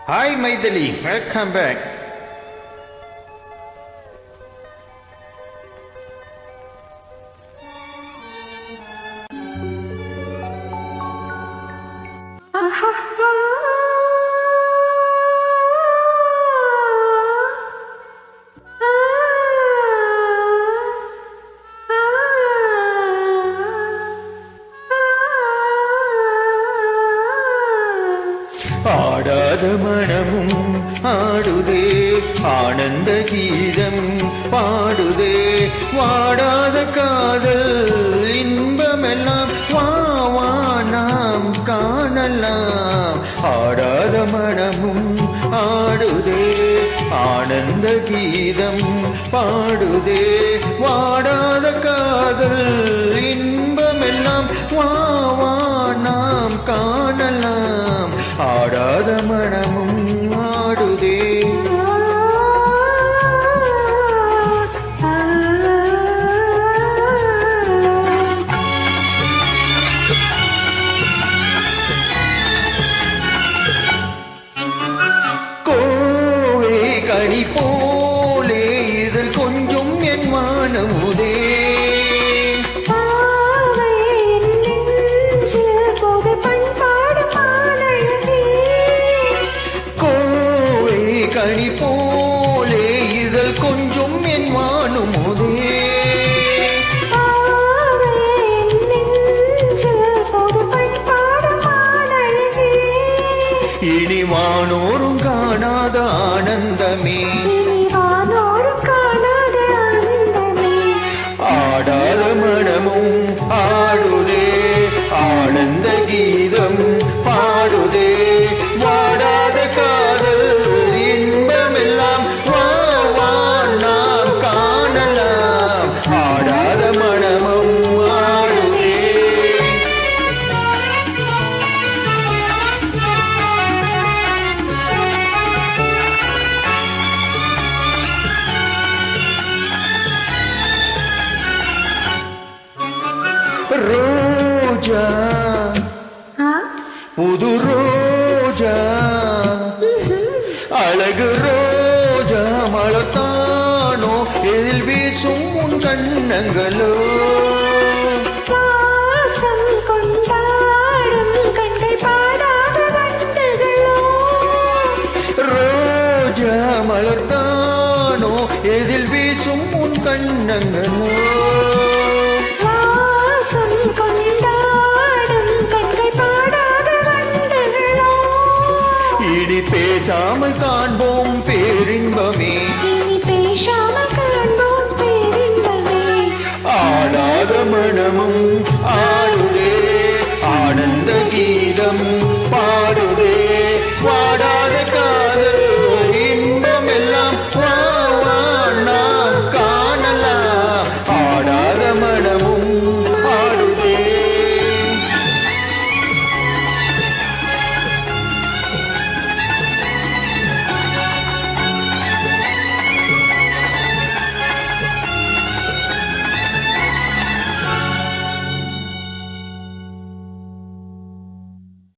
Hi Maithili, welcome back. ஆடாத மனமும் ஆடுதே, ஆனந்த கீதம் பாடுதே, வாடாத காதல் இன்பமெல்லாம் வா வா நாம் காணலாம். ஆடாத மனமும் ஆடுதே, ஆனந்த கீதம் பாடுதே, வாடாத காதல் இன்பமெல்லாம் வா வா நாம் காணலாம். ஆடாத மனமும் ஆடுதே. கோவே கனி போலே இதில் கொஞ்சம் என் வானமுதே, கனி போலே இதழ் கொஞ்சம் என் வானுமுதே. இனி வானோரும் காணாத ஆனந்தமே, ஆடாத மனமும் ஆடுதே, ஆனந்த கீதம் பாடுதே, வாடாத காதல் இன்பமெல்லாம் வா வா நாம் காணலாம். ஆடாத மனமும் ஆடுதே. ரோஜா புது ரோஜா, அழகு ரோஜா மலர்த்தானோ எதில் வீசும் உன் கண்ணங்களோ, ரோஜா மலர்த்தானோ எதில் வீசும் உன் கண்ணங்களோ, இனி பேசாமல் காண்போம் பேரின்பமே, ஆடாத மனமும்